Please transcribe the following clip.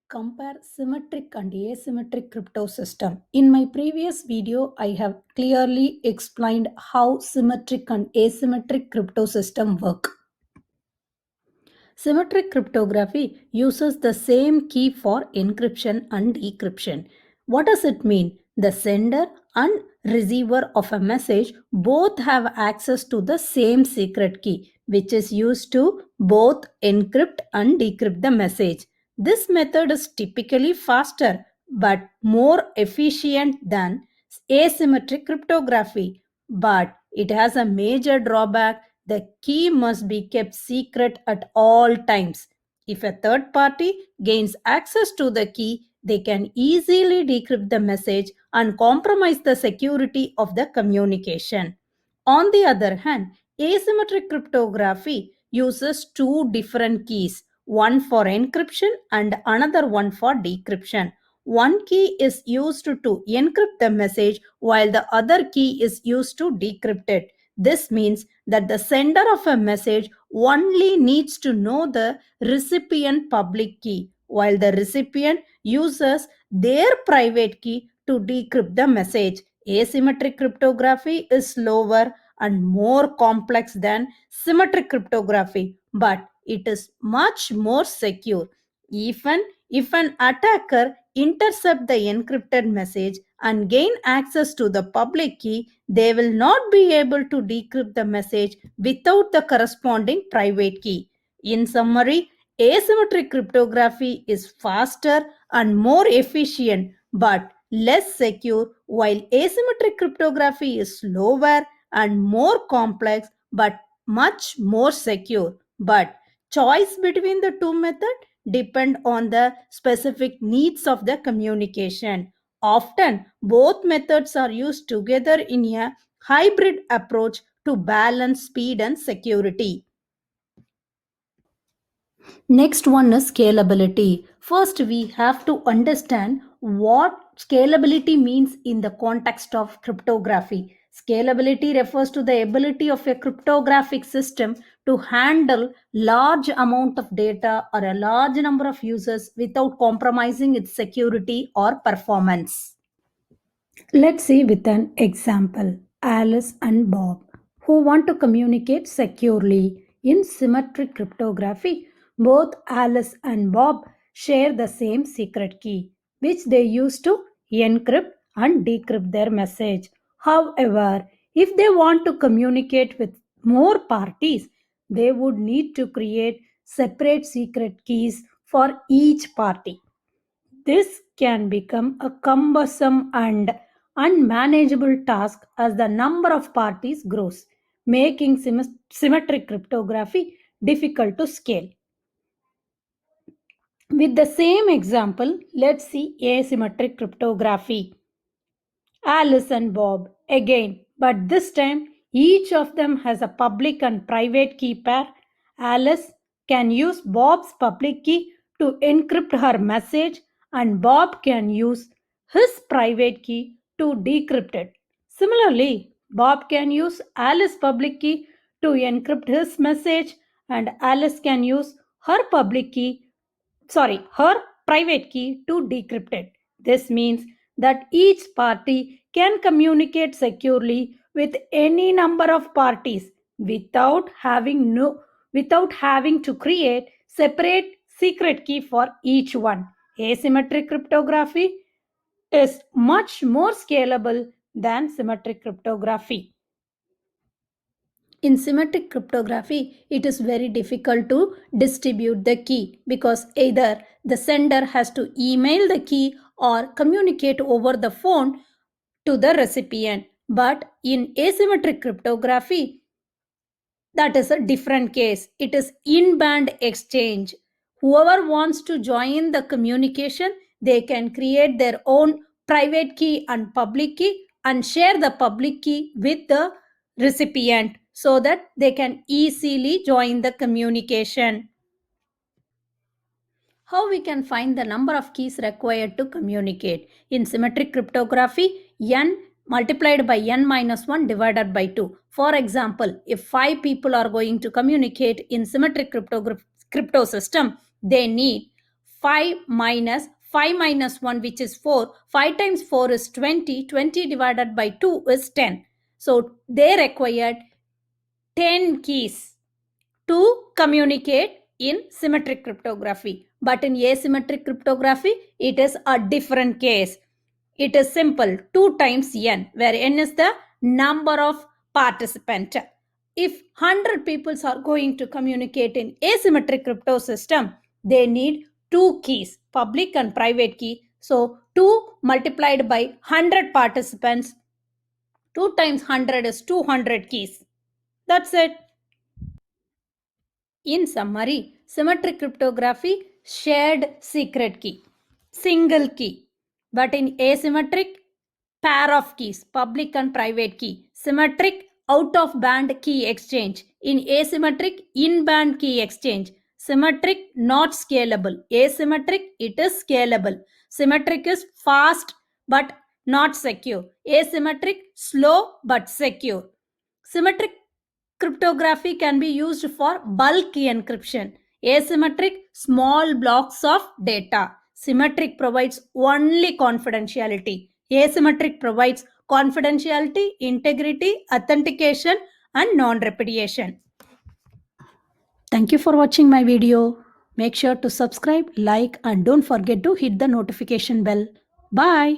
Compare symmetric and asymmetric crypto system. In my previous video, I have clearly explained how symmetric and asymmetric crypto system work. Symmetric cryptography uses the same key for encryption and decryption. What does it mean? The sender and receiver of a message both have access to the same secret key, which is used to both encrypt and decrypt the message. This method is typically faster but more efficient than asymmetric cryptography. But it has a major drawback: the key must be kept secret at all times. If a third party gains access to the key, they can easily decrypt the message and compromise the security of the communication. On the other hand, asymmetric cryptography uses two different keys, one for encryption and another one for decryption. One key is used to encrypt the message while the other key is used to decrypt it. This means that the sender of a message only needs to know the recipient public key, while the recipient uses their private key to decrypt the message. Asymmetric cryptography is slower and more complex than symmetric cryptography, but it is much more secure. Even if an attacker intercept the encrypted message and gain access to the public key, they will not be able to decrypt the message without the corresponding private key. In summary, asymmetric cryptography is faster and more efficient but less secure, while asymmetric cryptography is slower and more complex but much more secure. But choice between the two methods depend on the specific needs of the communication. Often, both methods are used together in a hybrid approach to balance speed and security. Next one is scalability. First, we have to understand what scalability means in the context of cryptography. Scalability refers to the ability of a cryptographic system to handle large amount of data or a large number of users without compromising its security or performance. Let's see with an example. Alice and Bob, who want to communicate securely. In symmetric cryptography, both Alice and Bob share the same secret key, which they use to encrypt and decrypt their message. However, if they want to communicate with more parties, they would need to create separate secret keys for each party. This can become a cumbersome and unmanageable task as the number of parties grows, making symmetric cryptography difficult to scale. With the same example, let's see asymmetric cryptography. Alice and Bob again, but this time each of them has a public and private key pair. Alice can use Bob's public key to encrypt her message, and Bob can use his private key to decrypt it. Similarly, Bob can use Alice's public key to encrypt his message, and Alice can use her private key to decrypt it. This means that each party can communicate securely with any number of parties without having to create separate secret key for each one. Asymmetric cryptography is much more scalable than symmetric cryptography. In symmetric cryptography, it is very difficult to distribute the key because either the sender has to email the key or communicate over the phone to the recipient. But in asymmetric cryptography, that is a different case. It is in-band exchange. Whoever wants to join the communication, they can create their own private key and public key and share the public key with the recipient so that they can easily join the communication. How we can find the number of keys required to communicate? In symmetric cryptography, n multiplied by n minus 1 divided by 2. For example, if 5 people are going to communicate in symmetric crypto system, they need 5 minus 5 minus 1, which is 4. 5 times 4 is 20. 20 divided by 2 is 10. So they required 10 keys to communicate in symmetric cryptography. But in asymmetric cryptography, it is a different case. It is simple, 2 times n, where n is the number of participants. If 100 people are going to communicate in asymmetric crypto system, they need 2 keys, public and private key. So 2 multiplied by 100 participants, 2 times 100 is 200 keys. That's it. In summary, symmetric cryptography, shared secret key, single key. But in asymmetric, pair of keys, public and private key. Symmetric, out of band key exchange. In asymmetric, in band key exchange. Symmetric, not scalable. Asymmetric, it is scalable. Symmetric is fast but not secure. Asymmetric, slow but secure. Symmetric cryptography can be used for bulk encryption. Asymmetric, small blocks of data. Symmetric provides only confidentiality. Asymmetric provides confidentiality, integrity, authentication, and non-repudiation. Thank you for watching my video. Make sure to subscribe, like, and don't forget to hit the notification bell. Bye.